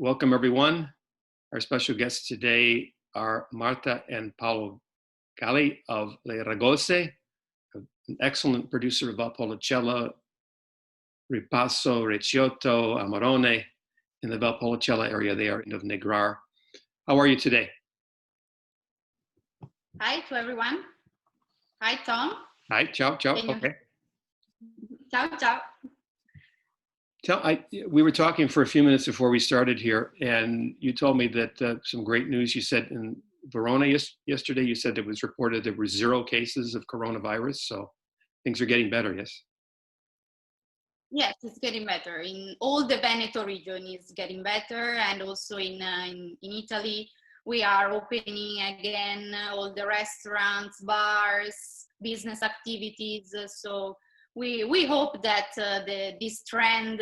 Welcome everyone. Our special guests today are Marta and Paolo Galli of Le Ragose, an excellent producer of Valpolicella, Ripasso, Recioto, Amarone in the Valpolicella area. They are of Negrar. How are you today? Hi to everyone. Hi, Tom. Hi, ciao, ciao. Okay. Ciao, ciao. We were talking for a few minutes before we started here, and you told me that some great news. You said in Verona yesterday, you said it was reported there were 0 cases of coronavirus, so things are getting better, yes? Yes, it's getting better. In all the Veneto region is getting better, and also in Italy, we are opening again all the restaurants, bars, business activities. So we hope that this trend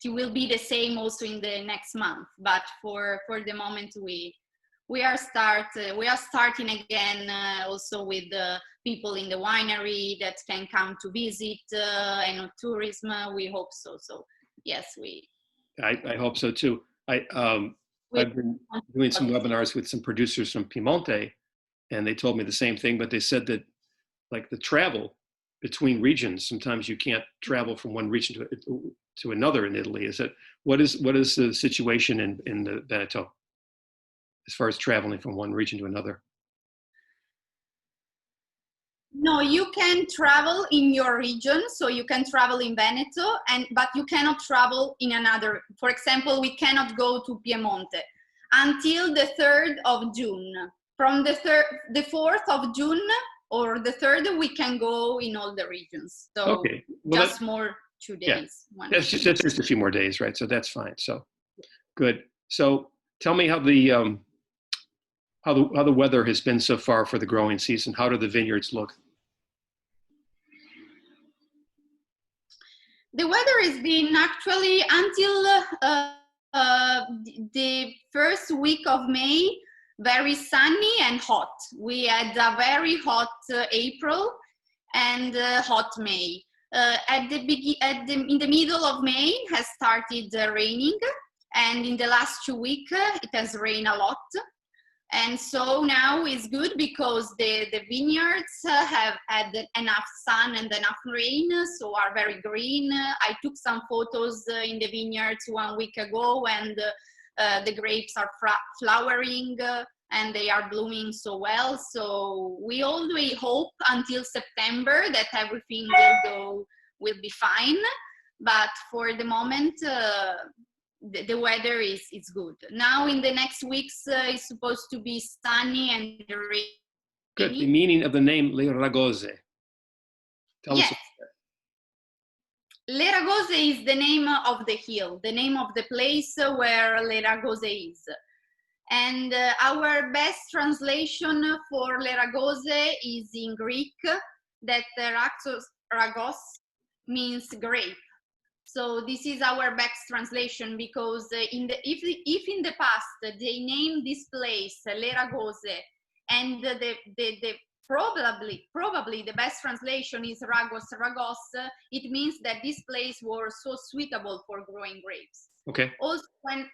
will be the same also in the next month. But for the moment, we are starting again also with people in the winery that can come to visit and tourism. We hope so. So yes, I hope so too. I've been doing some webinars with some producers from Piemonte, and they told me the same thing, but they said that like the travel between regions, sometimes you can't travel from one region to another in Italy. What is the situation in the Veneto as far as traveling from one region to another? No, you can travel in your region, so you can travel in Veneto, but you cannot travel in another. For example, we cannot go to Piemonte until the 3rd of June. From the 4th of June or the 3rd, we can go in all the regions. So okay. Well, just more 2 days. Yeah. That's just a few more days, right? So that's fine. So good. So tell me how the weather has been so far for the growing season. How do the vineyards look? The weather has been actually until the first week of May very sunny and hot. We had a very hot April and hot May. In the middle of May has started raining, and in the last 2 weeks it has rained a lot. And so now it's good because the vineyards have had enough sun and enough rain, so are very green. I took some photos in the vineyards 1 week ago, and the grapes are flowering and they are blooming so well. So we always hope until September that everything will be fine. But for the moment, the weather is good. Now in the next weeks, it's supposed to be sunny and rainy. Good. The meaning of the name Le Ragose. Tell us. Le Ragose is the name of the hill, the name of the place where Le Ragose is. And our best translation for Le Ragose is in Greek, that Ragos means grape. So this is our best translation, because if in the past they named this place Le Ragose, and probably the best translation is Ragos, it means that this place was so suitable for growing grapes. Okay. Also,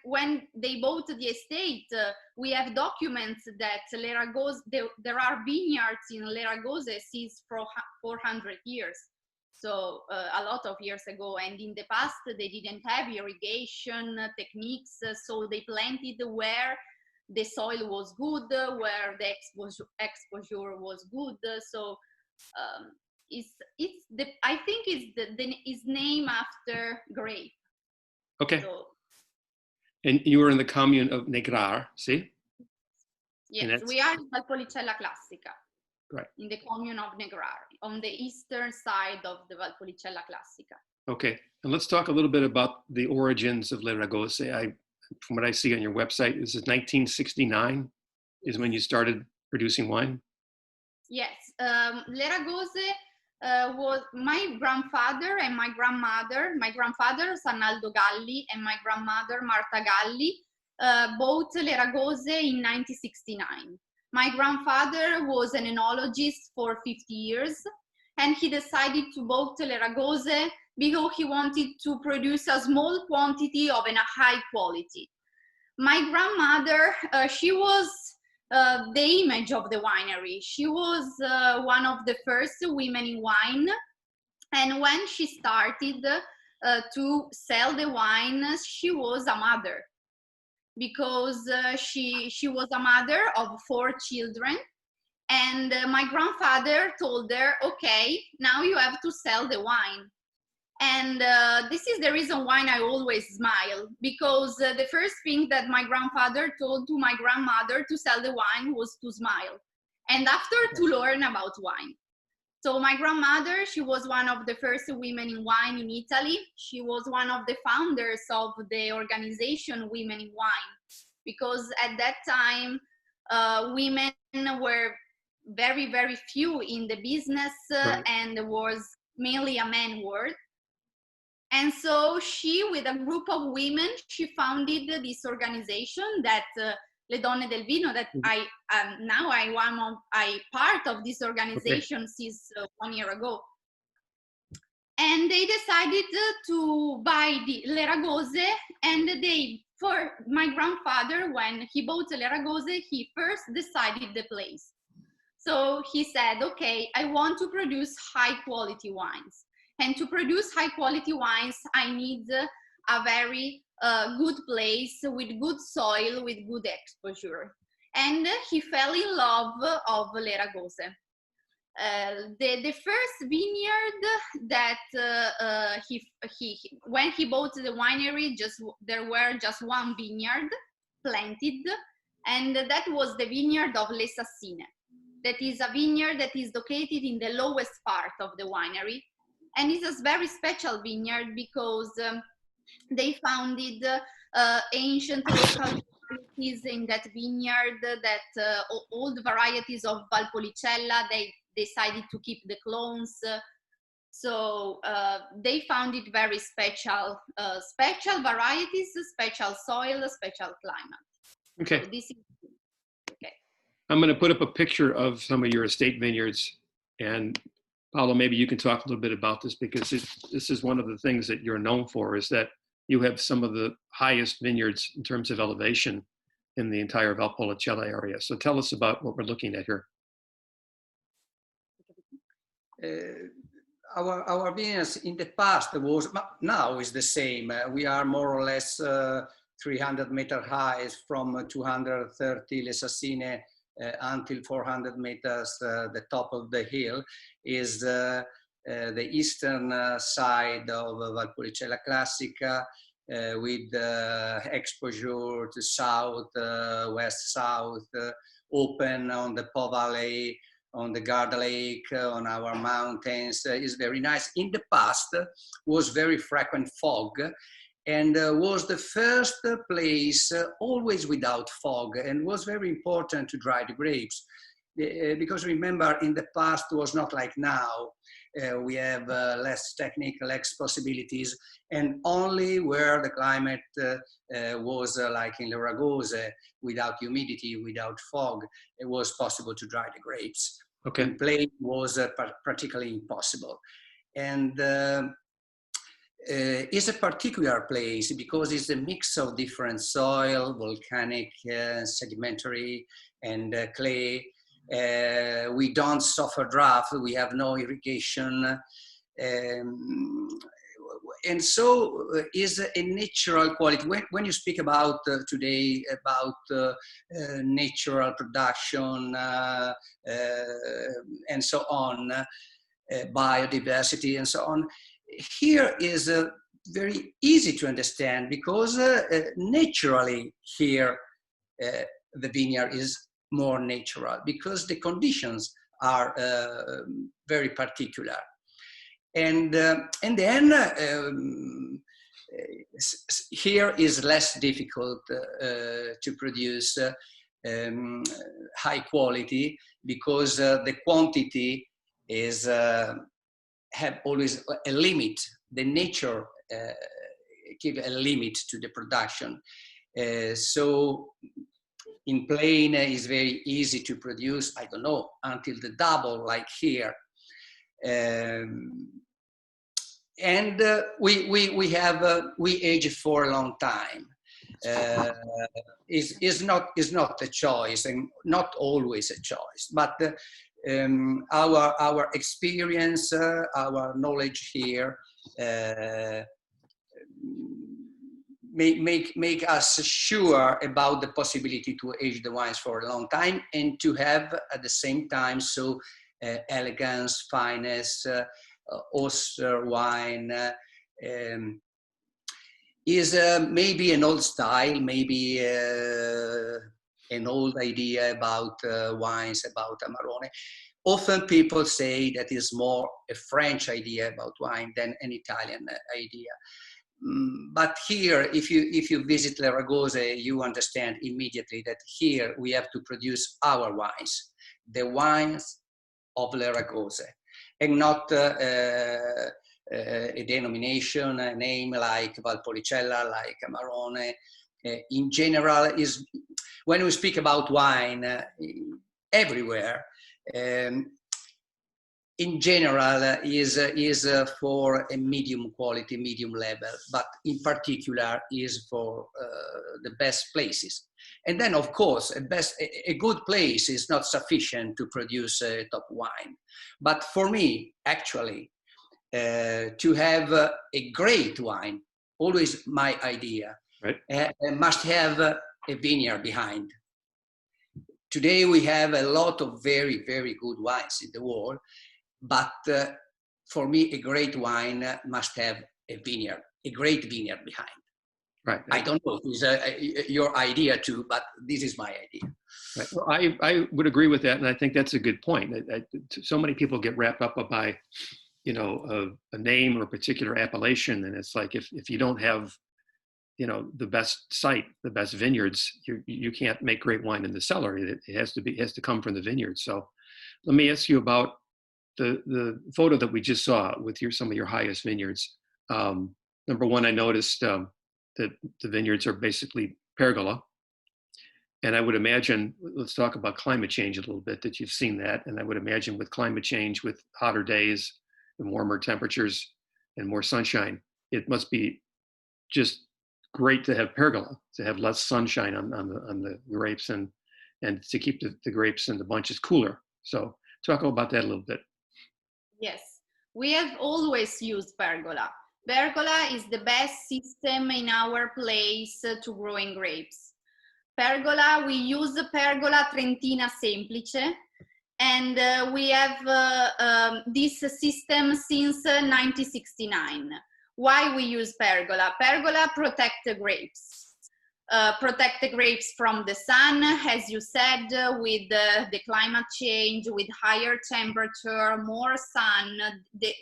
when they bought the estate, we have documents that Le Ragose, there are vineyards in Le Ragose since 400 years. So a lot of years ago, and in the past they didn't have irrigation techniques, so they planted where the soil was good, where the exposure was good. So I think it's named after grape. Okay. So, and you were in the commune of Negrar, see? Yes, we are in Valpolicella Classica. Right. In the commune of Negrar, on the eastern side of the Valpolicella Classica. Okay, and let's talk a little bit about the origins of Le Ragose. From what I see on your website, this is 1969 is when you started producing wine? Yes, Le Ragose was my grandfather and my grandmother. My grandfather, Sanaldo Galli, and my grandmother, Marta Galli, bought Le Ragose in 1969. My grandfather was an enologist for 50 years, and he decided to buy Le Ragose because he wanted to produce a small quantity of a high quality. My grandmother, she was the image of the winery. She was one of the first women in wine. And when she started to sell the wine, she was a mother, because she was a mother of 4 children. And my grandfather told her, okay, now you have to sell the wine. And this is the reason why I always smile, because the first thing that my grandfather told to my grandmother to sell the wine was to smile, and after to learn about wine. So my grandmother, she was one of the first women in wine in Italy. She was one of the founders of the organization Women in Wine, because at that time, women were very, very few in the business, Right. and it was mainly a man world. And so she, with a group of women, she founded this organization that Le Donne del Vino, that I now I part of this organization since 1 year ago. And they decided to buy the Le Ragose, and for my grandfather, when he bought Le Ragose, he first decided the place. So he said, okay, I want to produce high quality wines. And to produce high quality wines, I need a very good place with good soil, with good exposure. And he fell in love of Le Ragose. The first vineyard that when he bought the winery, there were just 1 vineyard planted, and that was the vineyard of Le Sassine. That is a vineyard that is located in the lowest part of the winery. And it's a very special vineyard because they founded ancient local varieties in that vineyard, that old varieties of Valpolicella, they decided to keep the clones. So they found it very special, special varieties, special soil, special climate. Okay. So this is okay. I'm going to put up a picture of some of your estate vineyards, and Paolo, maybe you can talk a little bit about this, because this is one of the things that you're known for, is that you have some of the highest vineyards in terms of elevation in the entire Valpolicella area. So tell us about what we're looking at here. Our vineyards in the past now is the same. We are more or less 300 meter high, from 230 Le Sassine until 400 meters. The top of the hill is the eastern side of Valpolicella Classica, with exposure to south, west-south, open on the Po Valley, on the Garda Lake, on our mountains. Is very nice. In the past was very frequent fog, and was the first place always without fog, and was very important to dry the grapes. Because remember, in the past was not like now. We have less technical, less possibilities, and only where the climate was like in Le Ragose, without humidity, without fog, it was possible to dry the grapes. Okay. In plain was practically impossible. And it's a particular place because it's a mix of different soil, volcanic, sedimentary, and clay. We don't suffer drought, we have no irrigation. And so is a natural quality. When you speak about today about natural production and so on, biodiversity and so on, here is very easy to understand, because naturally here the vineyard is more natural, because the conditions are very particular. And then here is less difficult to produce high quality, because the quantity is have always a limit. The nature give a limit to the production. So in plain is very easy to produce, I don't know, until the double, like here. And we age for a long time. Is not a choice, and not always a choice, but our experience, our knowledge here make us sure about the possibility to age the wines for a long time, and to have at the same time elegance, fineness. Oster wine is maybe an old style, maybe an old idea about wines, about Amarone. Often people say that is more a French idea about wine than an Italian idea. But here, if you visit Le Ragose, you understand immediately that here we have to produce our wines, the wines of Le Ragose, and not a denomination, a name like Valpolicella, like Amarone. In general, is when we speak about wine everywhere, in general is for a medium quality, medium level, but in particular is for the best places. And then, of course, a good place is not sufficient to produce a top wine. But for me, actually, to have a great wine, always my idea, right, must have a vineyard behind. Today we have a lot of very, very good wines in the world, but for me, a great wine must have a vineyard, a great vineyard behind. Right. I don't know if it's your idea too, but this is my idea. Right. Well, I would agree with that, and I think that's a good point. So many people get wrapped up by, a name or a particular appellation, and it's like if you don't have, the best site, the best vineyards, you can't make great wine in the cellar. It has to come from the vineyard. So, let me ask you about the photo that we just saw with some of your highest vineyards. Number one, I noticed that the vineyards are basically pergola. And I would imagine, let's talk about climate change a little bit, that you've seen that. And I would imagine with climate change, with hotter days and warmer temperatures and more sunshine, it must be just great to have pergola, to have less sunshine on the grapes and to keep the grapes and the bunches cooler. So talk about that a little bit. Yes, we have always used pergola. Pergola is the best system in our place to growing grapes. Pergola, we use the Pergola Trentina Semplice, and we have this system since 1969. Why we use pergola? Pergola protect the grapes. Protect the grapes from the sun, as you said, with the climate change, with higher temperature, more sun. The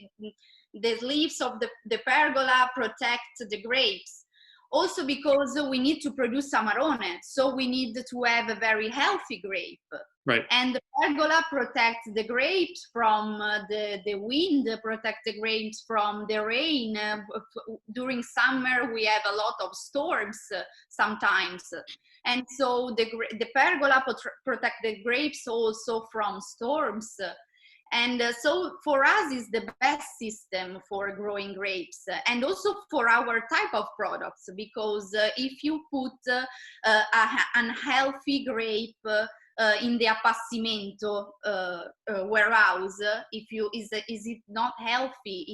leaves of the pergola protect the grapes. Also because we need to produce Amarone, so we need to have a very healthy grape. Right. And the pergola protects the grapes from the wind, protect the grapes from the rain. During summer, we have a lot of storms sometimes. And so the pergola protect the grapes also from storms. And so for us is the best system for growing grapes, and also for our type of products, because if you put an unhealthy grape in the appassimento warehouse, is it not healthy,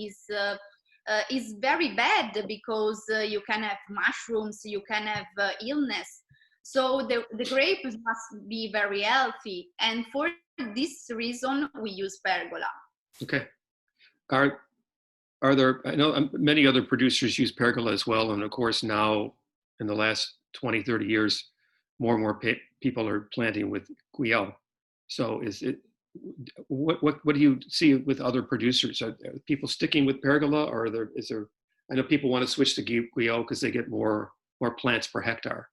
is very bad, because you can have mushrooms, you can have illness. So the grapes must be very healthy, and for this reason we use pergola. Okay. Are there, I know many other producers use pergola as well, and of course now in the last 20, 30 years, more and more people are planting with Guyot. So what do you see with other producers? Are people sticking with pergola, or is there, I know people want to switch to Guyot because they get more plants per hectare.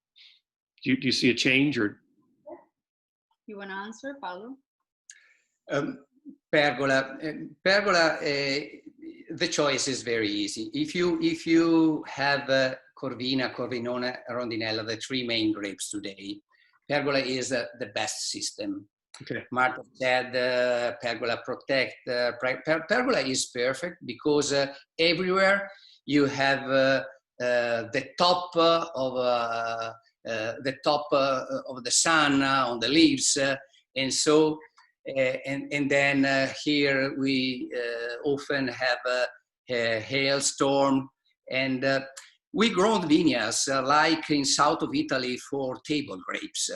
Do you see a change, or? You want to answer, Paolo? Pergola, the choice is very easy. If you have Corvina, Corvinone, Rondinella, the three main grapes today, pergola is the best system. Okay. Marta said pergola protect. Pergola is perfect because everywhere you have the top of the sun on the leaves, and so and then here we often have a hailstorm, and we grow vineyards like in south of Italy for table grapes.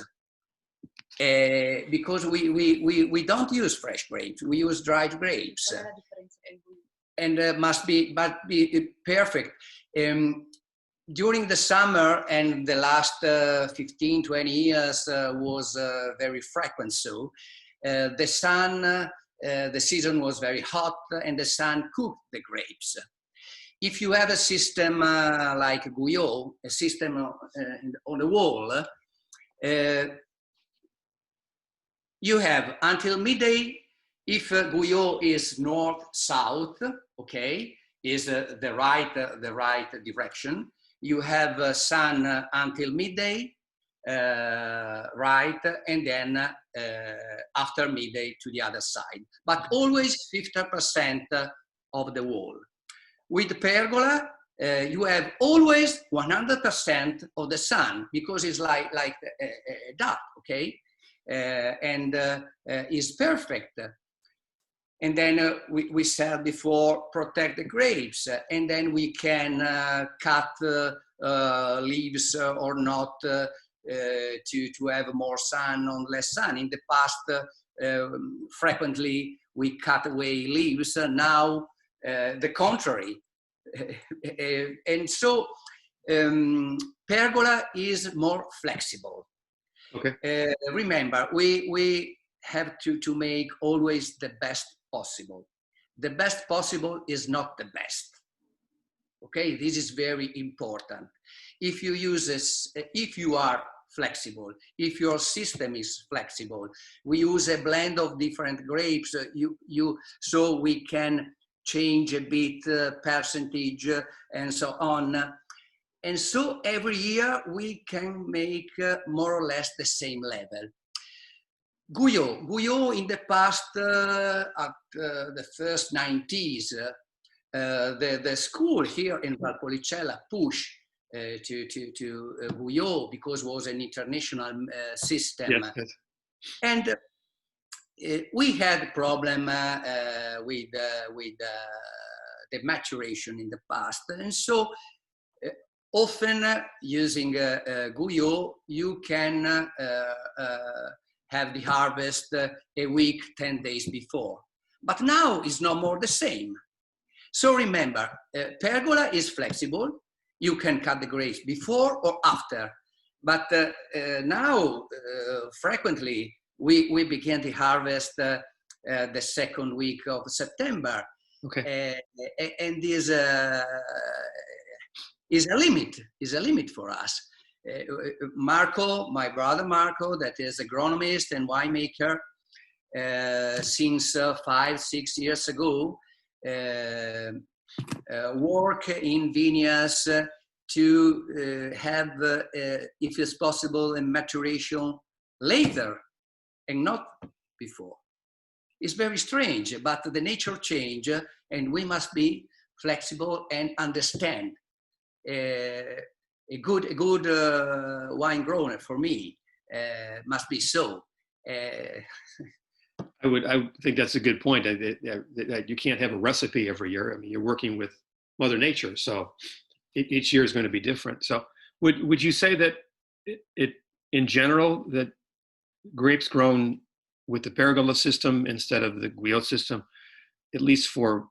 Because we don't use fresh grapes, we use dried grapes, and must be perfect. During the summer and the last 15-20 years was very frequent. So the sun, the season was very hot, and the sun cooked the grapes. If you have a system like Guyot, a system on the wall, you have until midday. If Guyot is north-south, okay, is the right direction. You have sun until midday, right, and then after midday to the other side. But always 50% of the wall. With pergola, you have always 100% of the sun because it's like dark, okay. And is perfect. And then we said before, protect the grapes, and then we can cut leaves or not to have more sun or less sun. In the past, frequently we cut away leaves. Now the contrary, and so pergola is more flexible. Okay. Remember, we have to make always the best possible. The best possible is not the best. Okay, this is very important. If you use this, if you are flexible, if your system is flexible, we use a blend of different grapes. So we can change a bit percentage and so on. And so every year we can make more or less the same level. Guyot in the past, at the first 90s, the school here in Valpolicella pushed to Guyot because it was an international system. Yes. And we had a problem with the maturation in the past. And so often using Guyot, you can have the harvest a week, 10 days before. But now it's no more the same. So remember, pergola is flexible. You can cut the grapes before or after. But now, frequently, we begin the harvest the second week of September. Okay. And this is a limit for us. Marco, my brother Marco, that is agronomist and winemaker, since 5-6 years ago, work in vineyards to have, if it's possible, a maturation later and not before. It's very strange, but the nature change, and we must be flexible and understand. A good wine grower for me must be so. I think that's a good point. That you can't have a recipe every year. I mean, you're working with Mother Nature, so each year is going to be different. So, would you say that it in general that grapes grown with the pergola system instead of the Guyot system, at least for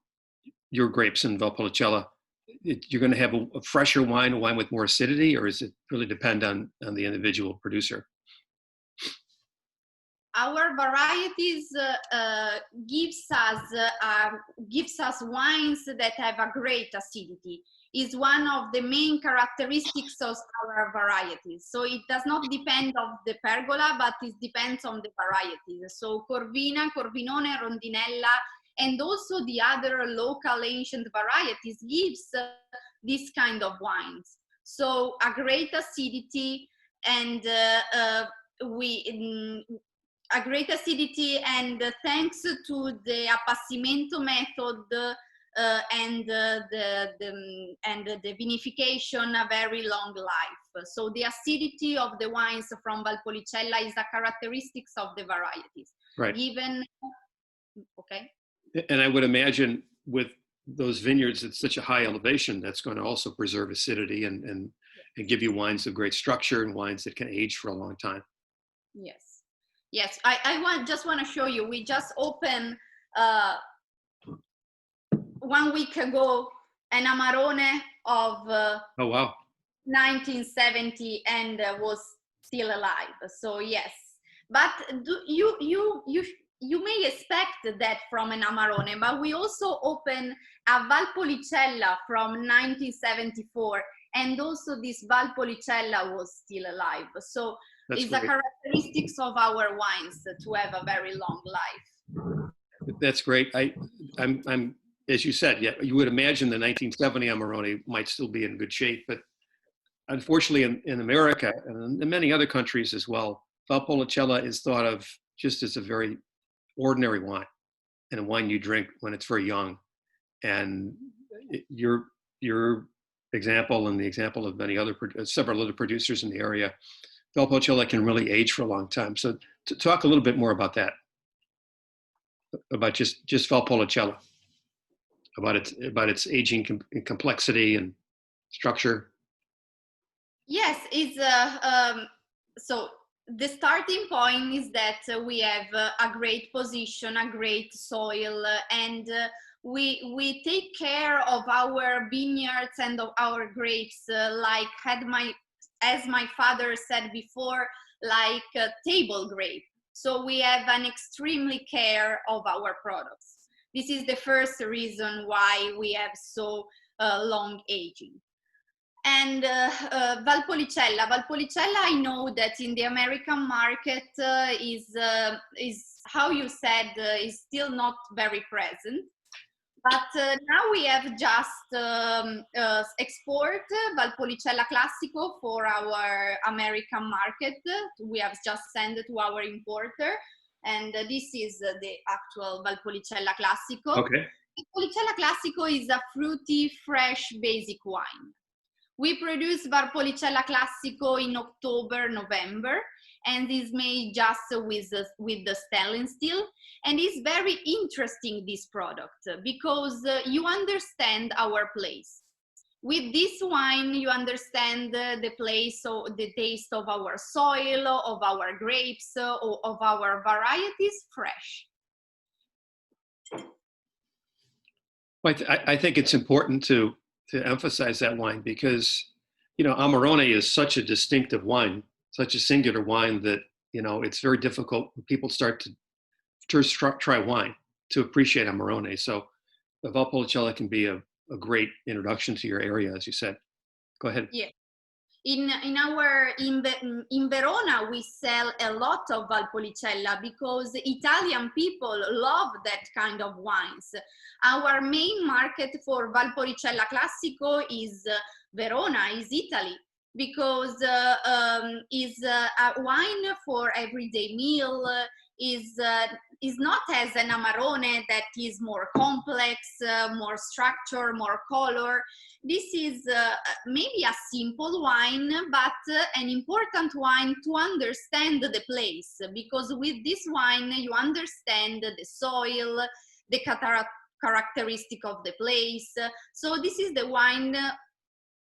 your grapes in Valpolicella, you're going to have a fresher wine, a wine with more acidity, or does it really depend on the individual producer? Our varieties gives us wines that have a great acidity. Is one of the main characteristics of our varieties. So it does not depend on the pergola, but it depends on the varieties. So Corvina, Corvinone, Rondinella, and also the other local ancient varieties gives this kind of wines. So a great acidity, and a great acidity, and thanks to the appassimento method and the vinification, a very long life. So the acidity of the wines from Valpolicella is a characteristics of the varieties. Right. Given, okay. And I would imagine with those vineyards at such a high elevation, that's going to also preserve acidity and give you wines of great structure and wines that can age for a long time. Yes, yes. Just want to show you. We just opened 1 week ago an Amarone of Oh wow, 1970 and was still alive. So yes, but you may expect that from an Amarone, but we also open a Valpolicella from 1974, and also this Valpolicella was still alive. So that's it's great. a characteristics of our wines to have a very long life. That's great. I'm as you said, yeah, you would imagine the 1970 Amarone might still be in good shape, but unfortunately in America and in many other countries as well, Valpolicella is thought of just as a very ordinary wine and a wine you drink when it's very young. And your example and the example of many other, several other producers in the area, Valpolicella can really age for a long time. So to talk a little bit more about that, about just Valpolicella, about its aging complexity and structure. Yes, it's so the starting point is that we have a great position, a great soil, and we take care of our vineyards and of our grapes, like as my father said before, like a table grape. So we have an extremely care of our products. This is the first reason why we have so long aging. And Valpolicella, I know that in the American market is how you said, is still not very present. But now we have just export Valpolicella Classico for our American market. We have just sent it to our importer. And this is the actual Valpolicella Classico. Okay. Valpolicella Classico is a fruity, fresh, basic wine. We produce Valpolicella Classico in October, November, and is made just with the stainless steel. And it's very interesting, this product, because you understand our place. With this wine, you understand the place, or the taste of our soil, of our grapes, or of our varieties fresh. I think it's important to emphasize that wine because, you know, Amarone is such a distinctive wine, such a singular wine that, you know, it's very difficult when people start to try wine to appreciate Amarone. So the Valpolicella can be a great introduction to your area, as you said. Go ahead. Yeah. In Verona, we sell a lot of Valpolicella because Italian people love that kind of wines. Our main market for Valpolicella Classico is Verona, is Italy, because is a wine for everyday meal. Is not as an Amarone that is more complex, more structure, more color. This is maybe a simple wine, but an important wine to understand the place, because with this wine you understand the soil, the characteristic of the place. So this is the wine,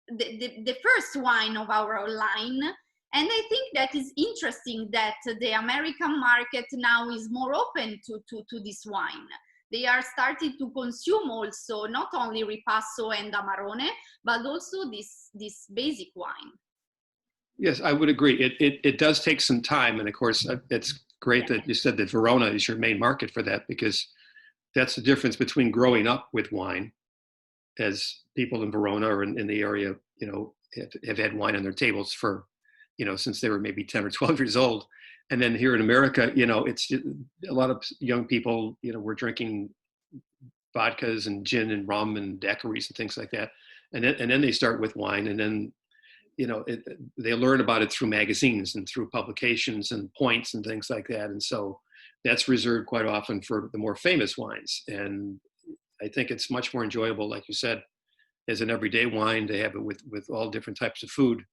the first wine of our line. And I think that is interesting that the American market now is more open to this wine. They are starting to consume also not only Ripasso and Amarone, but also this basic wine. Yes, I would agree. It does take some time. And of course, it's great that you said that Verona is your main market for that, because that's the difference between growing up with wine, as people in Verona or in the area, you know, have had wine on their tables for, you know, since they were maybe 10 or 12 years old. And then here in America, you know, it's a lot of young people, you know, we're drinking vodkas and gin and rum and daiquiris and things like that. And then they start with wine. And then they learn about it through magazines and through publications and points and things like that. And so that's reserved quite often for the more famous wines. And I think it's much more enjoyable, like you said, as an everyday wine to have it with all different types of food.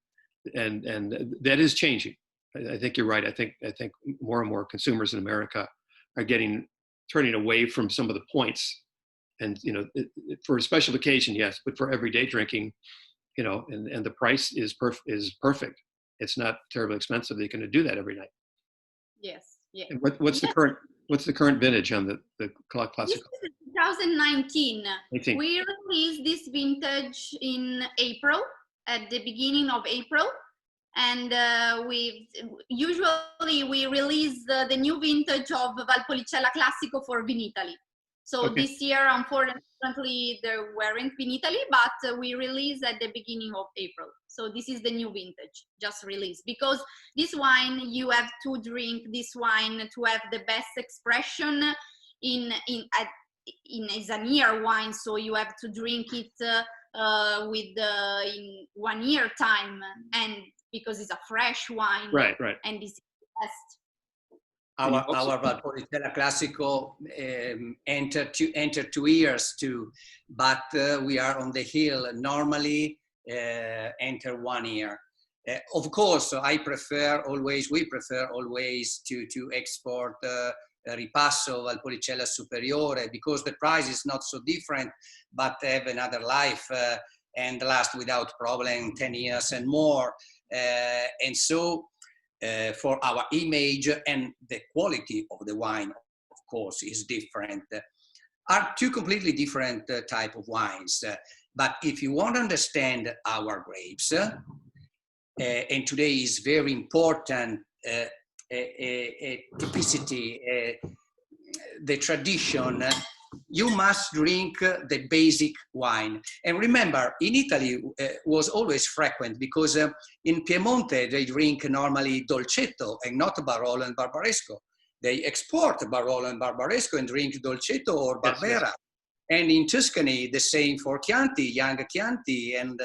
And that is changing. I think you're right. I think more and more consumers in America are turning away from some of the points. And, for a special occasion, yes, but for everyday drinking, and the price is perfect. It's not terribly expensive. They can do that every night. Yes. Yeah. And what's the current vintage on the Classico? This is 2019. 18. We released this vintage in April, at the beginning of April, and we release the new vintage of Valpolicella Classico for Vinitaly. So Okay. This year, unfortunately, there weren't Vinitaly, but we released at the beginning of April. So this is the new vintage, just released. Because this wine, you have to drink this wine to have the best expression is an year wine. So you have to drink it in 1 year time, and because it's a fresh wine. Right. And this is the best. Our Valpolicella Classico entered 2 years too, but we are on the hill. Normally enter 1 year. Of course, we prefer always to export Ripasso, Valpolicella Superiore, because the price is not so different, but have another life and last without problem 10 years and more. And so for our image and the quality of the wine, of course, is different. Are two completely different type of wines. But if you want to understand our grapes, and today is very important, typicity, the tradition, you must drink the basic wine. And remember, in Italy was always frequent because in Piemonte they drink normally Dolcetto and not Barolo and Barbaresco. They export Barolo and Barbaresco and drink Dolcetto or Barbera. Yes. And in Tuscany, the same for Chianti, young Chianti, and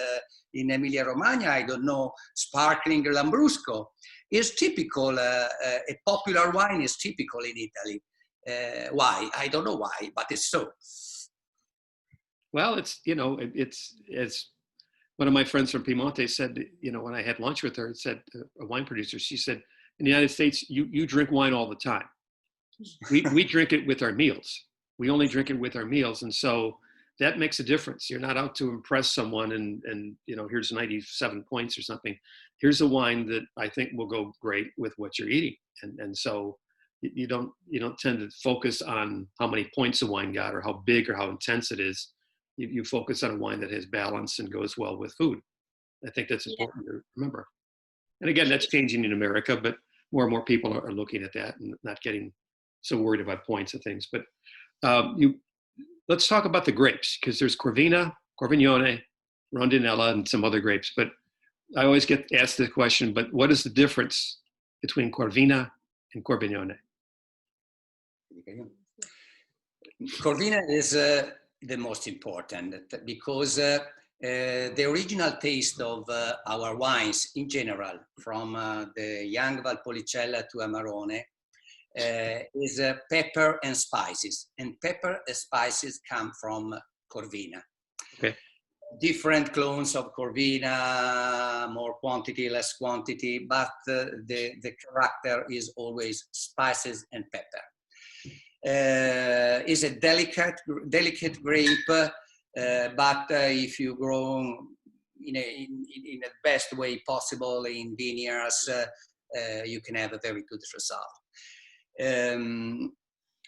in Emilia-Romagna, I don't know, sparkling Lambrusco. Is typical, a popular wine is typical in Italy. Why? I don't know why, but it's so. Well, it's one of my friends from Piemonte said, when I had lunch with her, it said, a wine producer, she said, in the United States, you drink wine all the time. We drink it with our meals. We only drink it with our meals. And so that makes a difference. You're not out to impress someone and here's 97 points or something. Here's a wine that I think will go great with what you're eating. And so you don't tend to focus on how many points a wine got or how big or how intense it is. You focus on a wine that has balance and goes well with food. I think that's important to remember. And again, that's changing in America, but more and more people are looking at that and not getting so worried about points and things. But let's talk about the grapes, because there's Corvina, Corvignone, Rondinella, and some other grapes. But I always get asked the question, but what is the difference between Corvina and Corvignone? Corvina is the most important because the original taste of our wines in general, from the young Valpolicella to Amarone, is pepper and spices. And pepper and spices come from Corvina. Okay. Different clones of Corvina, more quantity, less quantity, but the character is always spices and pepper. Is a delicate grape, but if you grow in the best way possible in vineyards, you can have a very good result.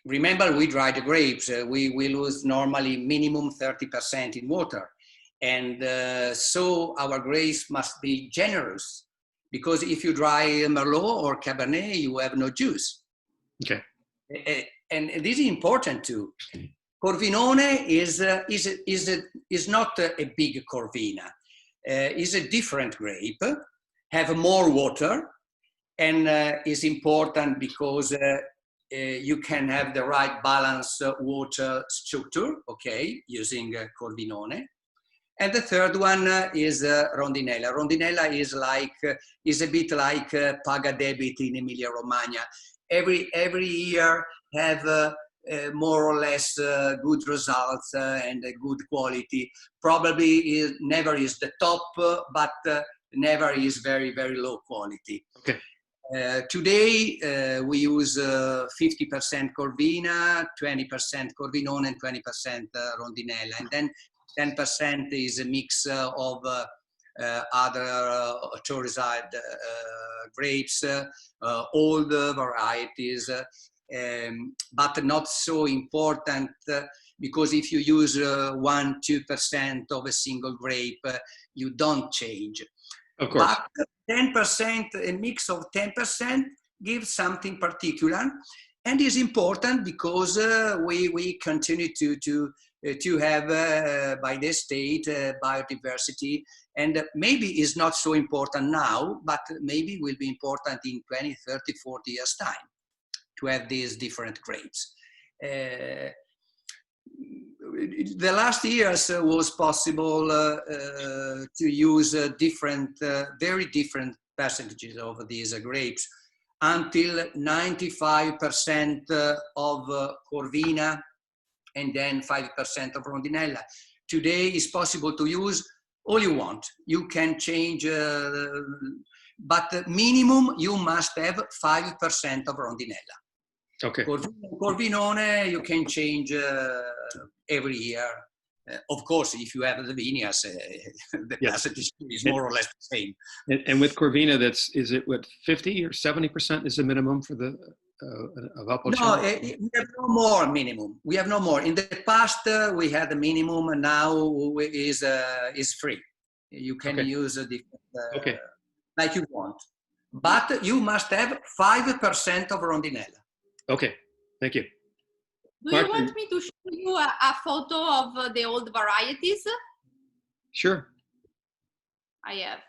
Remember, we dry the grapes. We lose normally minimum 30% in water. And so our grapes must be generous, because if you dry Merlot or Cabernet, you have no juice. Okay. And this is important too. Corvinone is not a big Corvina. Is a different grape, have more water, and is important because you can have the right balance water structure, okay, using Corvinone. And the third one is Rondinella. Rondinella is a bit like Paga Debit in Emilia-Romagna. Every year have more or less good results and good quality. Probably never is the top, but never is very, very low quality. Okay. Today, we use 50% Corvina, 20% Corvinone, and 20% Rondinella. And then 10% is a mix of other Toriside grapes, old varieties, but not so important because if you use 1-2% of a single grape, you don't change. Of course. But 10%, a mix of 10% gives something particular, and is important because we continue to have by the state biodiversity, and maybe is not so important now, but maybe will be important in 20, 30, 40 years time to have these different grapes. The last years was possible to use very different percentages of these grapes, until 95% of Corvina and then 5% of Rondinella. Today it's possible to use all you want. You can change, but minimum you must have 5% of Rondinella. Okay. Corvinone you can change every year. Of course, if you have the vineyards, the percentage is more or less the same. And with Corvina, is it what, 50 or 70% is the minimum for the Valpolicella? No, we have no more minimum. We have no more. In the past, we had a minimum, and now is free. You can use a different, like you want. But you must have 5% of Rondinella. Okay, thank you. Do you want me to show you a photo of the old varieties? Sure. I have.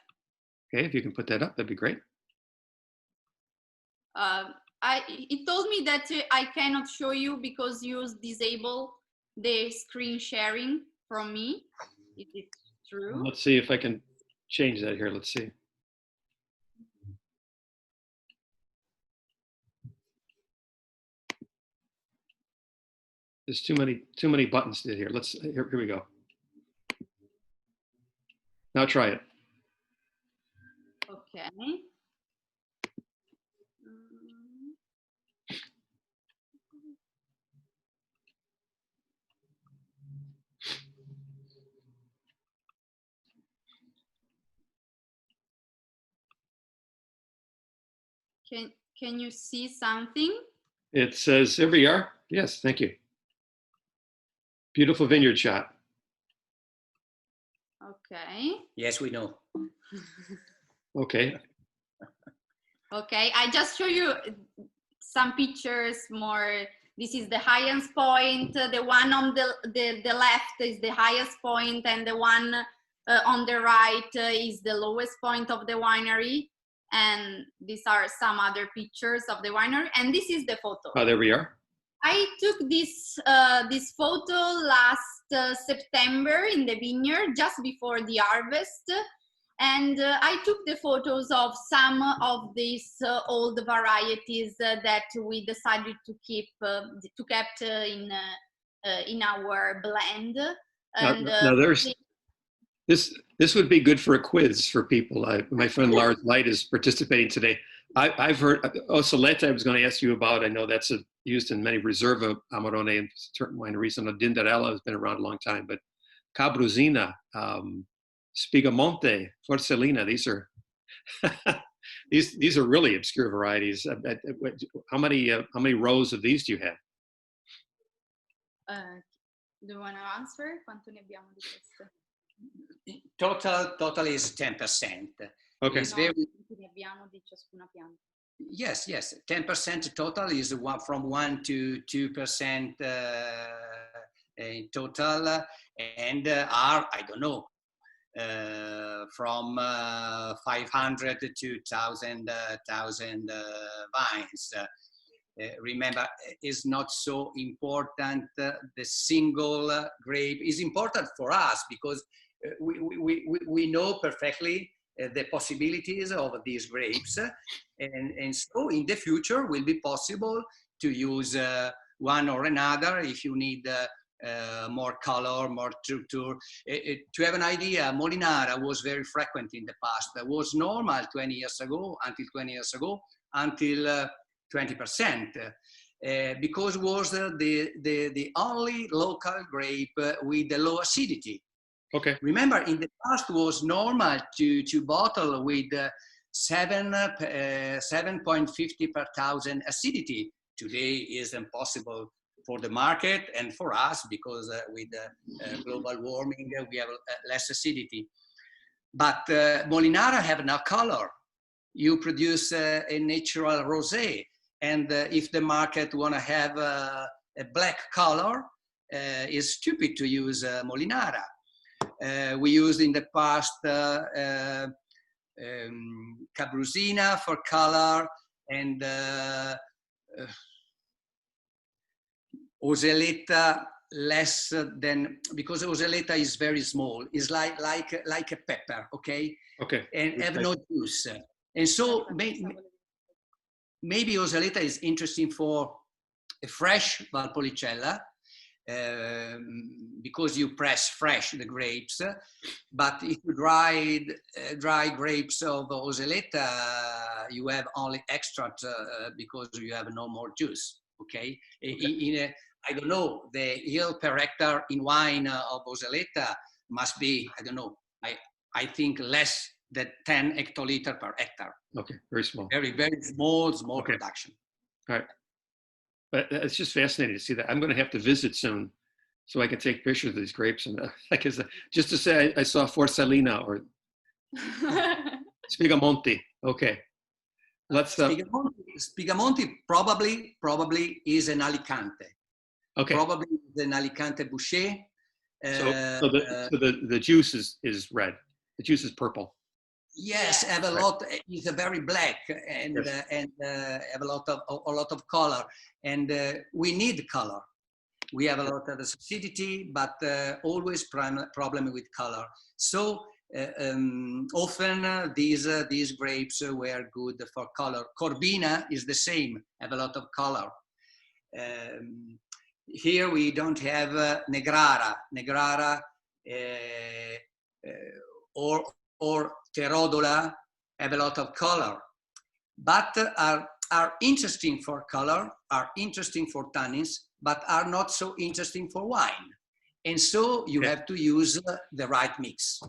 Okay, if you can put that up, that'd be great. It told me that I cannot show you because you disable the screen sharing from me. Is it true? Let's see if I can change that here. Let's see. There's too many buttons here. Here we go. Now try it. Okay. Can you see something? It says, here we are. Yes, thank you. Beautiful vineyard shot. Okay. Yes, we know. Okay. Okay, I just show you some pictures more. This is the highest point. The one on the left is the highest point, and the one on the right is the lowest point of the winery. And these are some other pictures of the winery. And this is the photo. Oh, there we are. I took this photo last September in the vineyard, just before the harvest. And I took the photos of some of these old varieties that we decided to keep in our blend. And now this would be good for a quiz for people. My friend Lars Light is participating today. I've heard Osoleta I was going to ask you about. I know that's used in many Reserva Amarone and certain wineries. And Dindarella has been around a long time, but Cabruzina, Spigamonte, Forcellina, these are these are really obscure varieties. How many rows of these do you have? Do you want to answer? Quanto ne abbiamo di queste? Total is 10%. Okay. It's very, ne abbiamo di ciascuna pianta. Yes, 10% total is from 1 to 2% in total, and are, I don't know, from 500 to 1,000 vines. Remember, it's not so important. The single grape is important for us because we know perfectly the possibilities of these grapes, and so in the future will be possible to use one or another if you need more color, more structure. To have an idea, Molinara was very frequent in the past. It was normal 20 years ago, until 20%, because it was the only local grape with the low acidity. Okay. Remember, in the past was normal to bottle with 7.50 per thousand acidity. Today is impossible for the market and for us because with global warming we have less acidity. But Molinara have no color. You produce a natural rosé, and if the market want to have a black color, it's stupid to use Molinara. We used in the past Cabrusina for color, and Oseletta less than, because Oseletta is very small. It's like a pepper, okay? Okay. And have no juice. And so maybe Oseletta is interesting for a fresh Valpolicella, because you press fresh the grapes, but if you dry grapes of Oseletta, you have only extract because you have no more juice. Okay, I don't know, the yield per hectare in wine of Oseletta must be, I don't know, I think less than 10 hectoliter per hectare. Okay, very small. Very, very small Okay. production. All right. But it's just fascinating to see that. I'm going to have to visit soon so I can take pictures of these grapes. And just to say, I saw Forsalina or Spigamonti. Okay. Let's. Spigamonti probably is an Alicante. Okay. Probably is an Alicante Boucher. So the juice is red. The juice is purple. Yes, have a lot. It's a very black and Yes. Have a lot of color, and we need color. We have a lot of acidity, but always problem with color. So often these grapes were good for color. Corbina is the same, have a lot of color. Here we don't have Negrara or Terodola have a lot of color, but are interesting for color, are interesting for tannins, but are not so interesting for wine. And so you have to use the right mix.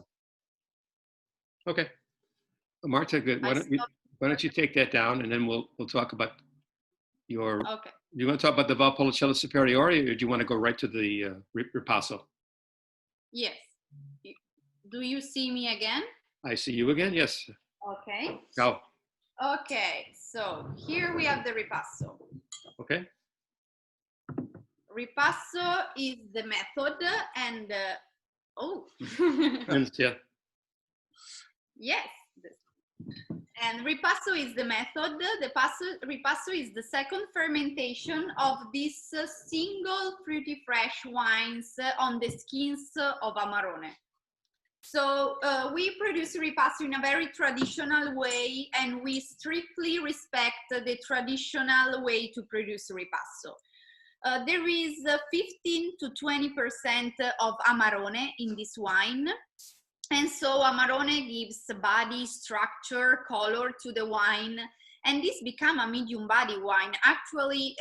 Okay. Marta, good. Why don't you take that down, and then we'll talk about your. Okay. Do you want to talk about the Valpolicella Superiore, or do you want to go right to the Ripasso? Yes. Do you see me again? I see you again. Yes. Okay. Go. Okay. So here we have the Ripasso. Okay. Ripasso is the method, and Yeah. yes. And Ripasso is the method. Ripasso is the second fermentation of these single fruity fresh wines on the skins of Amarone. So we produce Ripasso in a very traditional way, and we strictly respect the traditional way to produce Ripasso. There is 15 to 20% of Amarone in this wine. And so Amarone gives body, structure, color to the wine, and this becomes a medium body wine. Actually,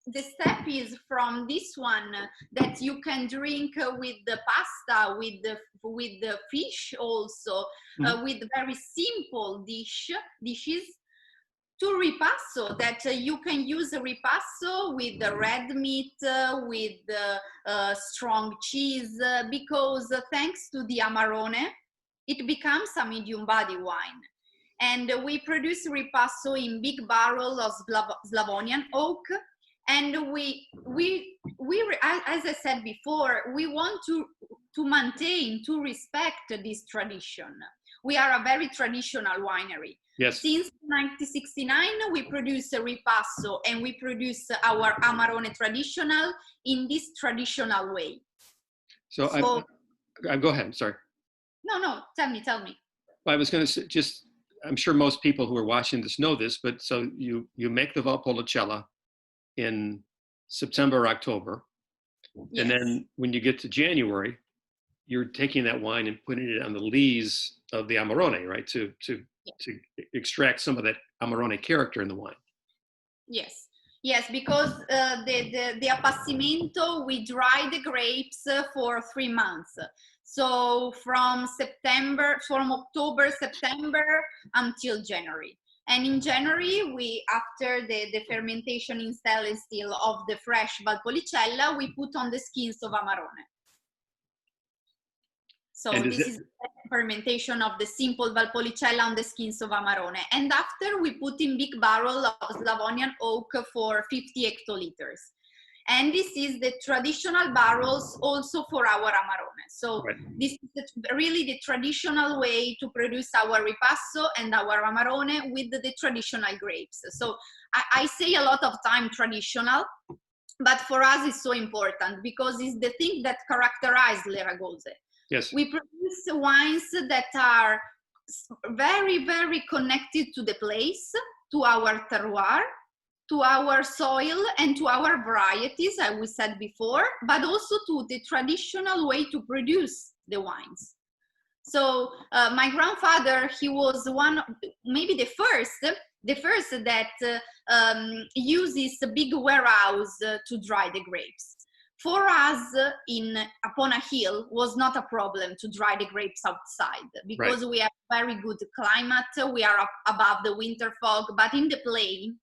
the step is from this one that you can drink with the pasta, with the fish also, with very simple dishes, to Ripasso, that you can use a Ripasso with the red meat, with strong cheese, because thanks to the Amarone, it becomes a medium body wine. And we produce Ripasso in big barrel of Slavonian oak. And we as I said before, we want to maintain, to respect this tradition. We are a very traditional winery. Yes. Since 1969, we produce a Ripasso, and we produce our Amarone traditional in this traditional way. So Go ahead. I'm sorry. No, tell me. Well, I was going to say, just, I'm sure most people who are watching this know this, but so you make the Valpolicella in September or October. Yes. And then when you get to January, you're taking that wine and putting it on the lees of the Amarone, right? To extract some of that Amarone character in the wine. Yes, because the appassimento, we dry the grapes for 3 months. So from October, September until January. And in January, after the fermentation in stainless steel of the fresh Valpolicella, we put on the skins of Amarone. So this is the fermentation of the simple Valpolicella on the skins of Amarone. And after, we put in big barrel of Slavonian oak for 50 hectoliters. And this is the traditional barrels also for our Amarone. So this is really the traditional way to produce our Ripasso and our Amarone with the traditional grapes. So I say a lot of time traditional, but for us it's so important because it's the thing that characterizes Le Ragose. Yes. We produce wines that are very, very connected to the place, to our terroir, to our soil, and to our varieties, as we said before, but also to the traditional way to produce the wines. So my grandfather, he was maybe the first that uses a big warehouse to dry the grapes. For us, upon a hill, was not a problem to dry the grapes outside because we have very good climate. We are up above the winter fog, but in the plain,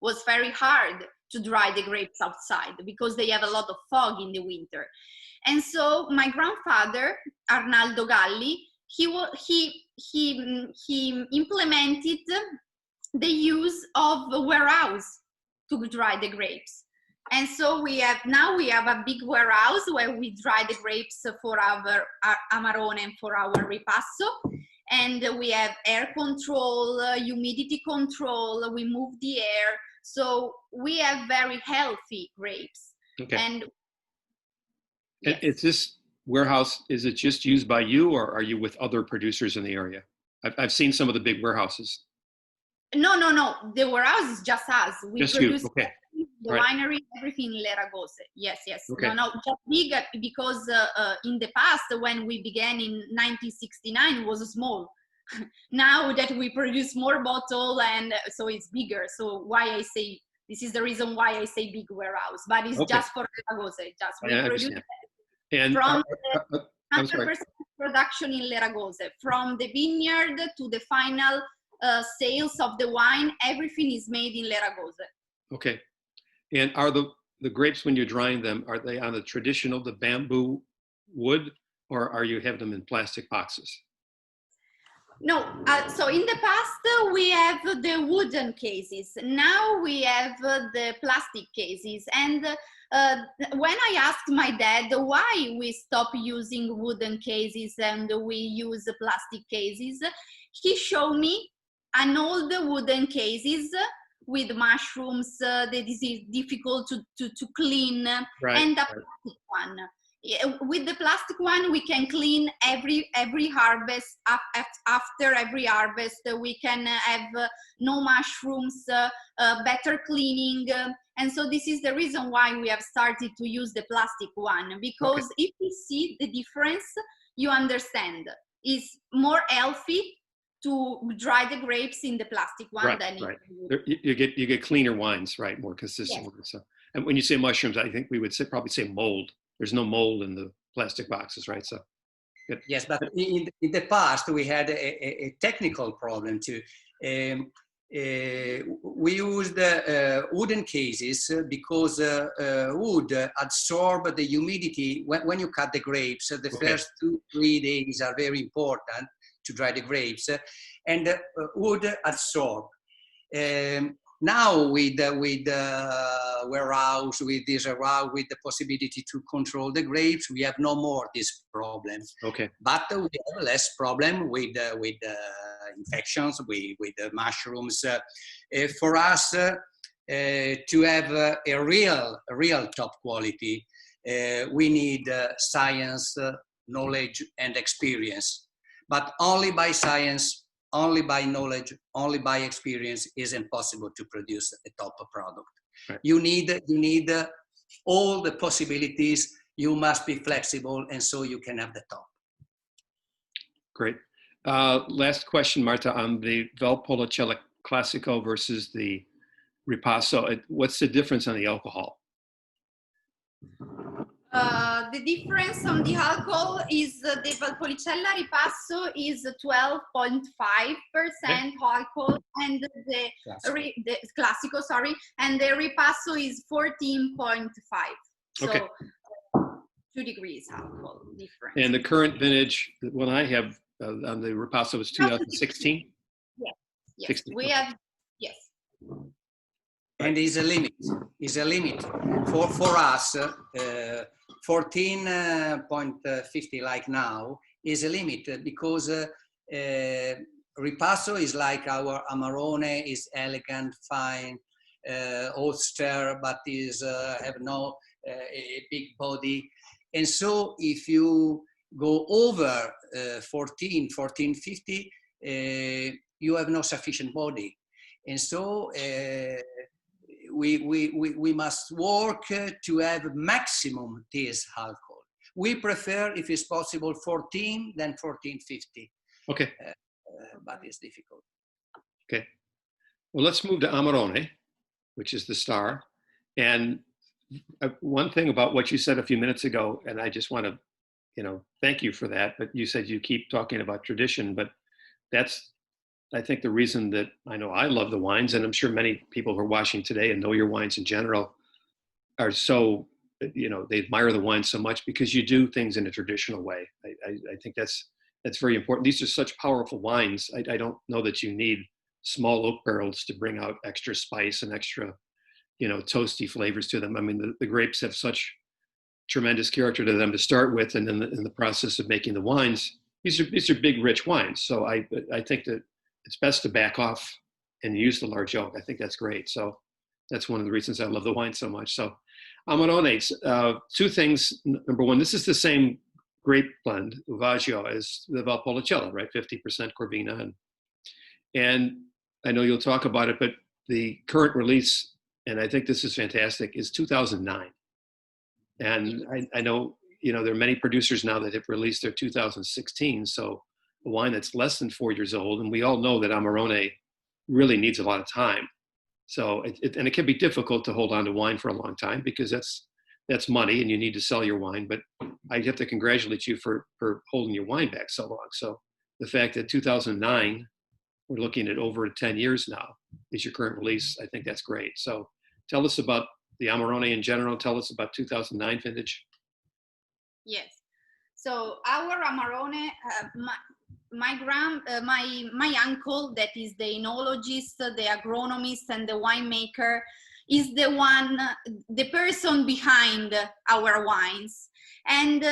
was very hard to dry the grapes outside because they have a lot of fog in the winter. And so my grandfather, Arnaldo Galli, he implemented the use of a warehouse to dry the grapes. And so now we have a big warehouse where we dry the grapes for our Amarone and for our Ripasso. And we have air control, humidity control, we move the air. So we have very healthy grapes. Okay. And yes. Is this warehouse, is it just used by you or are you with other producers in the area? I've seen some of the big warehouses. No. The warehouse is just us. We just produce you. Okay. The winery, everything in Le Ragose. Yes. Okay. No, just big because in the past, when we began in 1969, it was small. Now that we produce more bottle and so it's bigger. So why I say, this is the reason why I say big warehouse, but it's just for Le Ragose. Just we produce and from 100% production in Le Ragose, from the vineyard to the final sales of the wine, everything is made in Le Ragose. Okay. And are the grapes, when you're drying them, are they on the bamboo wood, or are you having them in plastic boxes? No, so in the past we have the wooden cases. Now we have the plastic cases. And when I asked my dad why we stop using wooden cases and we use plastic cases, he showed me an old wooden cases with mushrooms that is difficult to clean, and a plastic one. With the plastic one, we can clean every harvest. After every harvest, we can have no mushrooms, better cleaning. And so this is the reason why we have started to use the plastic one, because if you see the difference, you understand. It's more healthy to dry the grapes in the plastic one than you get cleaner wines, right? More consistent. Yes. So, and when you say mushrooms, I think we would probably say mold. There's no mold in the plastic boxes, right? So, good. Yes, but in the past we had a technical problem too. We used wooden cases because wood absorbs the humidity when you cut the grapes. The first 2-3 days are very important to dry the grapes, and wood absorb. Now with warehouse, with the possibility to control the grapes, we have no more this problem. Okay. But we have less problem with infections, with mushrooms. For us to have a real top quality, we need science knowledge and experience. But only by science, only by knowledge, only by experience is impossible to produce a top product. Right. You need all the possibilities. You must be flexible, and so you can have the top. Great. Last question, Marta, on the Valpolicella Classico versus the Ripasso. What's the difference on the alcohol? The difference on the alcohol is the Valpolicella Ripasso is 12.5% alcohol, and the Classico, sorry, and the Ripasso is 14.5. So okay. 2 degrees alcohol difference. And the current vintage, the one I have on the Ripasso is 2016? Yes, yes. 16. We have, yes. And is a limit. Is a limit for us. 14.50 like now is a limit because Ripasso is like our Amarone, is elegant, fine, austere, but is have no a big body. And so if you go over 14.50, you have no sufficient body. And so we must work to have maximum this alcohol. We prefer, if it's possible, 14 than 14.50. Okay. But it's difficult. Okay. Well, let's move to Amarone, which is the star. And one thing about what you said a few minutes ago, and I just want to, thank you for that, but you said you keep talking about tradition, but that's, I think, the reason that I know I love the wines, and I'm sure many people who are watching today and know your wines in general are so, they admire the wine so much because you do things in a traditional way. I think that's very important. These are such powerful wines. I don't know that you need small oak barrels to bring out extra spice and extra, toasty flavors to them. I mean, the grapes have such tremendous character to them to start with, and then in the process of making the wines, these are big, rich wines. So I think that it's best to back off and use the large oak. I think that's great. So that's one of the reasons I love the wine so much. So Amarones, 2 things. Number one, this is the same grape blend, Uvaggio, as the Valpolicella, right? 50% Corvina. And I know you'll talk about it, but the current release, and I think this is fantastic, is 2009. And I know, there are many producers now that have released their 2016. So a wine that's less than 4 years old, and we all know that Amarone really needs a lot of time. So it can be difficult to hold on to wine for a long time because that's money and you need to sell your wine. But I have to congratulate you for holding your wine back so long. So the fact that 2009, we're looking at over 10 years now, is your current release, I think that's great. So tell us about the Amarone in general. Tell us about 2009 vintage. Yes. So our Amarone, my uncle, that is the enologist, the agronomist, and the winemaker, is the person behind our wines. And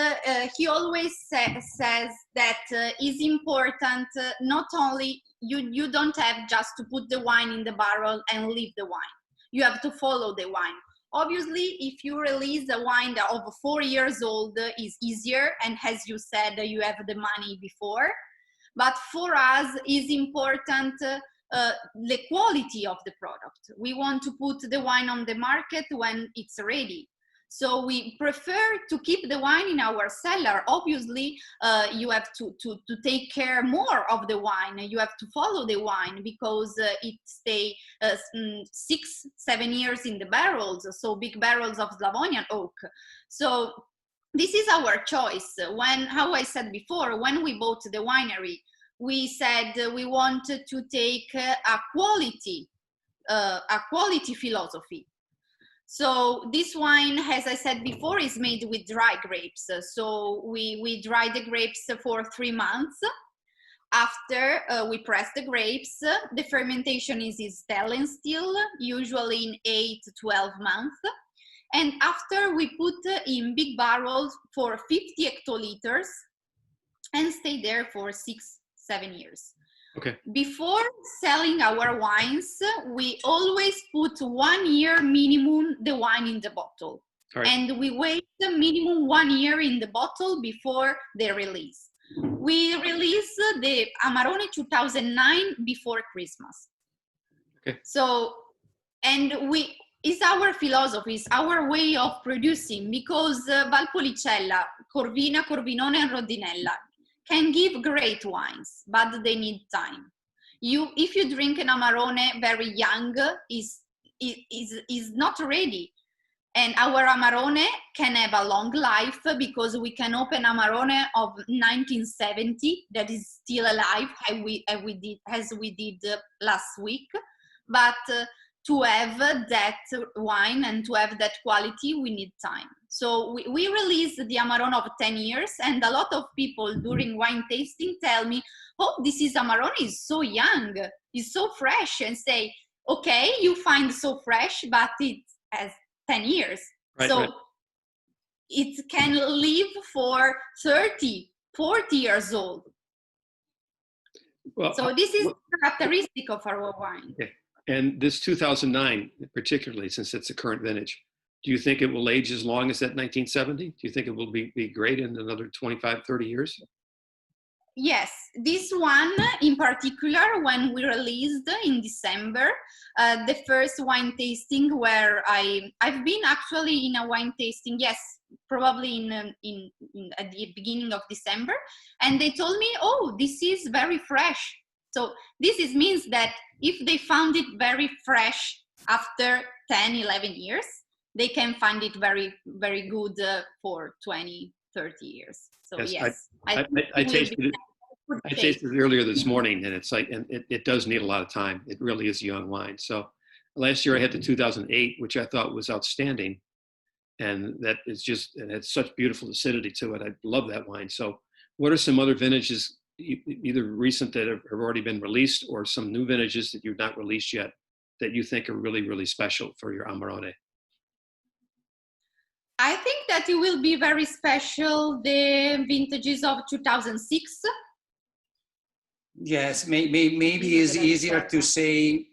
he always says that it's important not only, you don't have just to put the wine in the barrel and leave the wine. You have to follow the wine. Obviously, if you release a wine that of 4 years old is easier, and as you said, you have the money before. But for us, it's important the quality of the product. We want to put the wine on the market when it's ready. So we prefer to keep the wine in our cellar. Obviously, you have to take care more of the wine. You have to follow the wine because it stays 6-7 years in the barrels, so big barrels of Slavonian oak. So this is our choice. How I said before, when we bought the winery, we said we wanted to take a quality philosophy. So this wine, as I said before, is made with dry grapes. So we dry the grapes for 3 months. After we press the grapes, the fermentation is in Stellen still, usually in 8 to 12 months. And after we put in big barrels for 50 hectoliters and stay there for 6-7 years. Okay. Before selling our wines, we always put 1 year minimum the wine in the bottle. All right. And we wait the minimum 1 year in the bottle before they release. We release the Amarone 2009 before Christmas. Okay. So, and it's our philosophy, it's our way of producing, because Valpolicella, Corvina, Corvinone, and Rodinella can give great wines, but they need time. If you drink an Amarone very young, is not ready. And our Amarone can have a long life, because we can open Amarone of 1970 that is still alive, as we did last week. But to have that wine and to have that quality, we need time. So we released the Amarone of 10 years, and a lot of people during wine tasting tell me, oh, this is Amarone, is so young, it's so fresh, and say, okay, you find so fresh, but it has 10 years. Right, so right. It can live for 30, 40 years old. Well, so this is characteristic of our wine. Okay. And this 2009, particularly, since it's a current vintage, do you think it will age as long as that 1970? Do you think it will be great in another 25, 30 years? Yes, this one in particular, when we released in December, the first wine tasting where I've been actually in a wine tasting, yes, probably in at the beginning of December, and they told me, oh, this is very fresh. So this means that if they found it very fresh after 10, 11 years, they can find it very, very good for 20, 30 years. So yes, I tasted it. I tasted it earlier this morning, and it's like, and it does need a lot of time. It really is a young wine. So last year I had the 2008, which I thought was outstanding, and that is just, it had such beautiful acidity to it. I love that wine. So what are some other vintages, either recent that have already been released, or some new vintages that you've not released yet, that you think are really, really special for your Amarone? I think that it will be very special, the vintages of 2006. Yes, maybe it's easier to say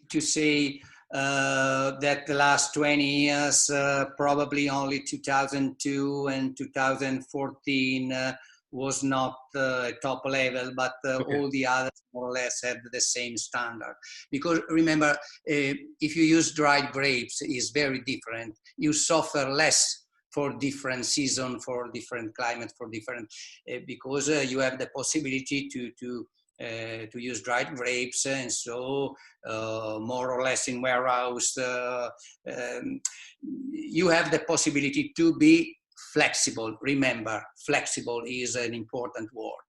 that the last 20 years, probably only 2002 and 2014 was not top level, but Okay. all the others more or less had the same standard. Because remember, if you use dried grapes, it's very different. You suffer less for different season, for different climate, for different, because you have the possibility to use dried grapes, and so more or less in warehouse, you have the possibility to be flexible. Remember, flexible is an important word.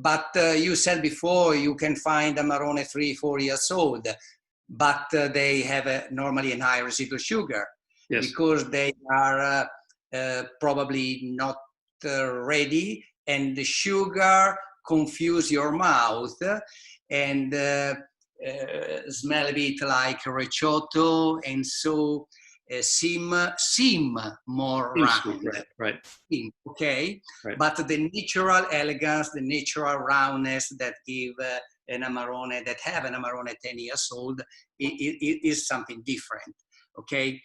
But you said before, you can find Amarone 3-4 years old, but they have normally a high residual sugar. Yes. Because they are probably not ready, and the sugar confuse your mouth and smell a bit like Recioto, and so seem more round. Right. Okay, right. But the natural elegance, the natural roundness that give an Amarone, that have an Amarone 10 years old, is something different. Okay.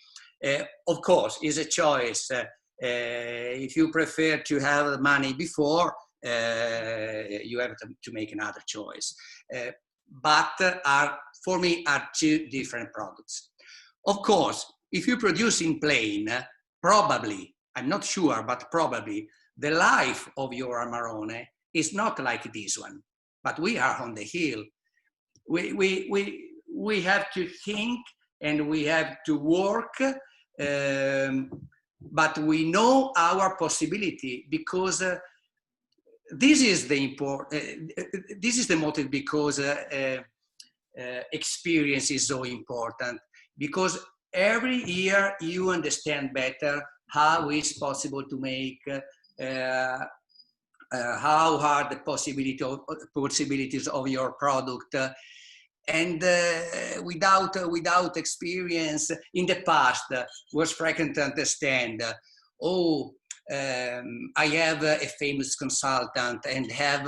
Of course, it's a choice. If you prefer to have money before, you have to make another choice. But for me, are two different products. Of course, if you produce in plain, probably, I'm not sure, but probably the life of your Amarone is not like this one. But we are on the hill. We have to think, and we have to work, but we know our possibility, because this is the motive, because experience is so important, because every year you understand better how it's possible to make, how are the possibilities of your product. And without experience, in the past was frequent to understand, I have a famous consultant and have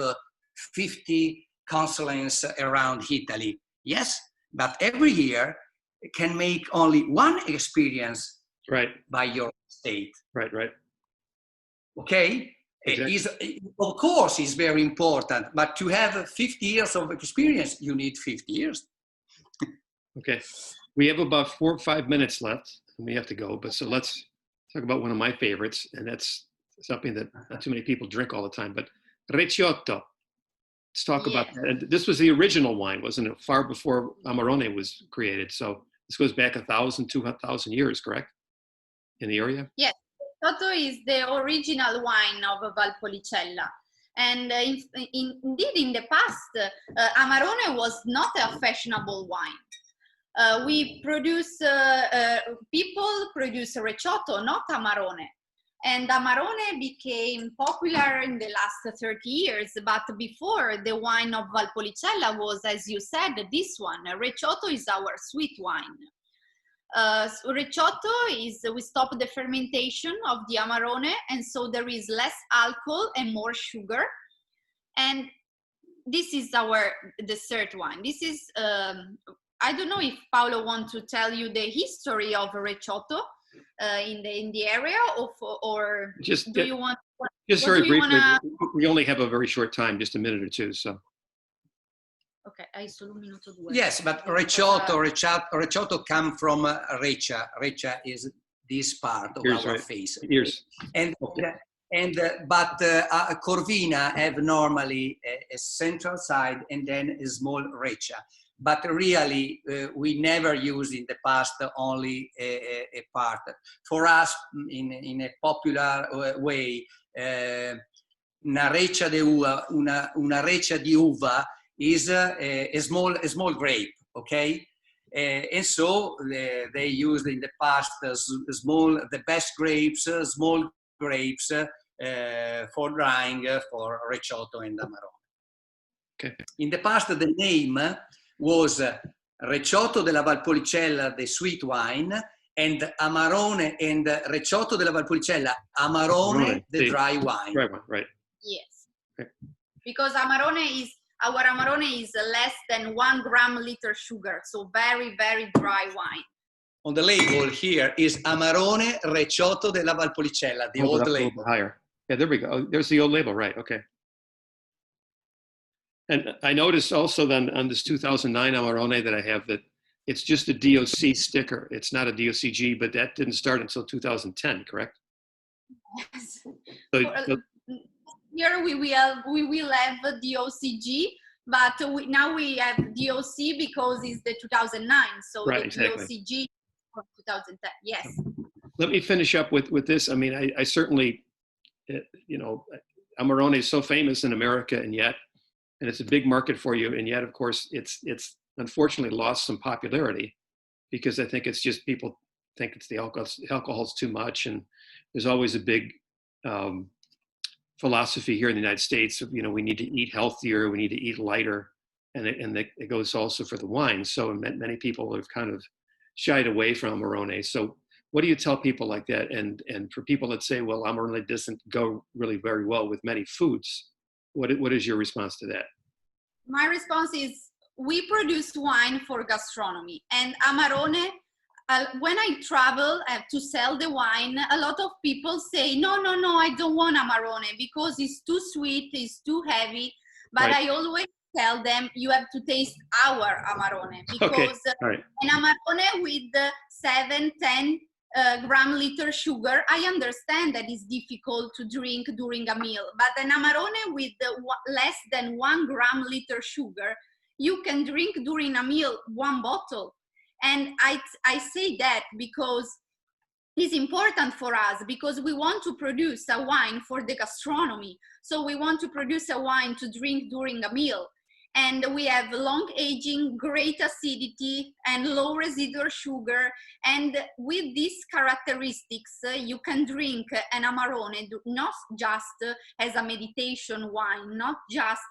50 consulants around Italy. Yes, but every year can make only one experience Right. by your state. Right. Right. Okay? Exactly. Of course, it's very important, but to have 50 years of experience, you need 50 years. Okay. We have about 4 or 5 minutes left, and we have to go. But so let's talk about one of my favorites, and that's something that not too many people drink all the time. But Recioto. Let's talk about that. And this was the original wine, wasn't it? Far before Amarone was created. So this goes back 1,000, 2,000 years, correct? In the area? Yes. Recioto is the original wine of Valpolicella. And indeed, in the past, Amarone was not a fashionable wine. People produce Recioto, not Amarone. And Amarone became popular in the last 30 years, but before, the wine of Valpolicella was, as you said, this one. Recioto is our sweet wine. Recioto is, we stop the fermentation of the Amarone, and so there is less alcohol and more sugar. And this is our dessert wine. This is, I don't know if Paolo wants to tell you the history of Recioto in the area, or just do you want? Just very briefly. We only have a very short time, just a minute or two. So. Okay, hai solo un minuto due. Yes, but Recioto come from Reccia. Reccia is this part of Ears, our right. face. Ears. But Corvina have normally a central side and then a small Reccia. But really, we never used in the past only a part. For us, in a popular way, una Reccia di uva is a small grape, okay? And so they used in the past the best grapes, small grapes for drying for Recioto and Amarone. Okay. In the past, the name was Recioto della Valpolicella, the sweet wine, and Amarone and Recioto della Valpolicella, Amarone, the dry wine. Dry wine, right. Yes. Okay. Because our Amarone is less than 1 gram liter sugar, so very, very dry wine. On the label here is Amarone Recioto della Valpolicella, the old label. A little higher. Yeah, there we go. Oh, there's the old label, right? Okay. And I noticed also then on this 2009 Amarone that I have that it's just a DOC sticker. It's not a DOCG, but that didn't start until 2010, correct? Yes. So here we will have a DOCG, but now we have DOC because it's the 2009. So right, the exactly. DOCG for 2010. Yes. Let me finish up with this. I mean, I certainly, you know, Amarone is so famous in America, and it's a big market for you, and yet, of course, it's unfortunately lost some popularity because I think it's just people think it's the alcohol's too much, and there's always a big philosophy here in the United States of, you know, we need to eat healthier, we need to eat lighter, and it goes also for the wine. So many people have kind of shied away from Amarone. So what do you tell people like that? And for people that say, well, Amarone doesn't go really very well with many foods, what is your response to that? My response is we produce wine for gastronomy, and Amarone, when I travel to sell the wine, a lot of people say, no, I don't want Amarone because it's too sweet, it's too heavy. But right. I always tell them you have to taste our Amarone because right. An Amarone with 7-10 gram liter sugar, I understand that it's difficult to drink during a meal, but an Amarone with less than 1 gram liter sugar, you can drink during a meal 1 bottle. And I say that because it's important for us, because we want to produce a wine for the gastronomy. So we want to produce a wine to drink during a meal. And we have long aging, great acidity, and low residual sugar. And with these characteristics, you can drink an Amarone not just as a meditation wine, not just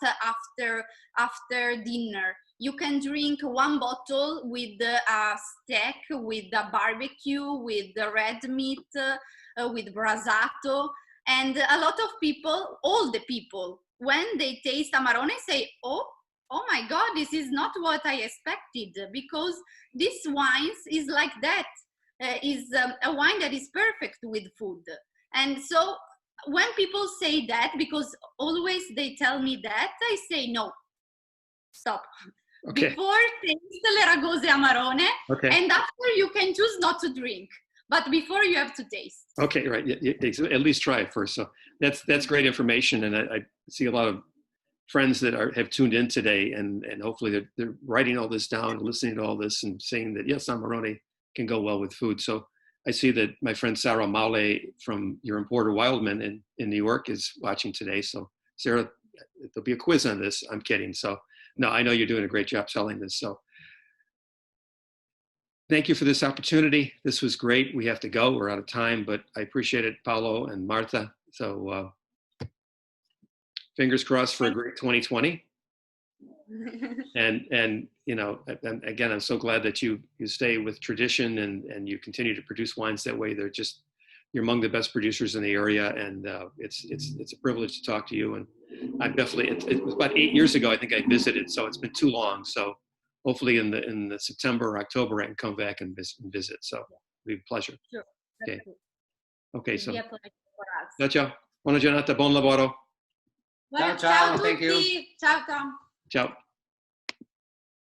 after dinner. You can drink 1 bottle with a steak, with a barbecue, with the red meat, with brasato. And a lot of people, all the people, when they taste Amarone, say, oh my God, this is not what I expected, because this wines is like that. is a wine that is perfect with food. And so when people say that, because always they tell me that, I say no, stop. Okay. Before, taste the Ragose Amarone, Okay. and after you can choose not to drink. But before you have to taste. Okay, right. At least try it first. So that's great information, and I see a lot of friends that have tuned in today, and hopefully they're writing all this down and listening to all this and saying that yes, Amarone can go well with food. So I see that my friend Sarah Maule from your importer Wildman in New York is watching today. So Sarah, there'll be a quiz on this. I'm kidding. So no, I know you're doing a great job selling this. So thank you for this opportunity. This was great. We have to go. We're out of time, but I appreciate it, Paolo and Marta. So fingers crossed for a great 2020. And you know, again, I'm so glad that you stay with tradition and you continue to produce wines that way. You're among the best producers in the area, and it's a privilege to talk to you. And I'm definitely, it was about 8 years ago, I think I visited, so it's been too long. So hopefully in the September or October, I can come back and visit. So it'll be a pleasure. Sure. Okay. Okay. So. Be a pleasure for us. Ciao, ciao. Buona giornata, buon lavoro. Ciao, ciao. Thank you. Ciao, Tom. Ciao.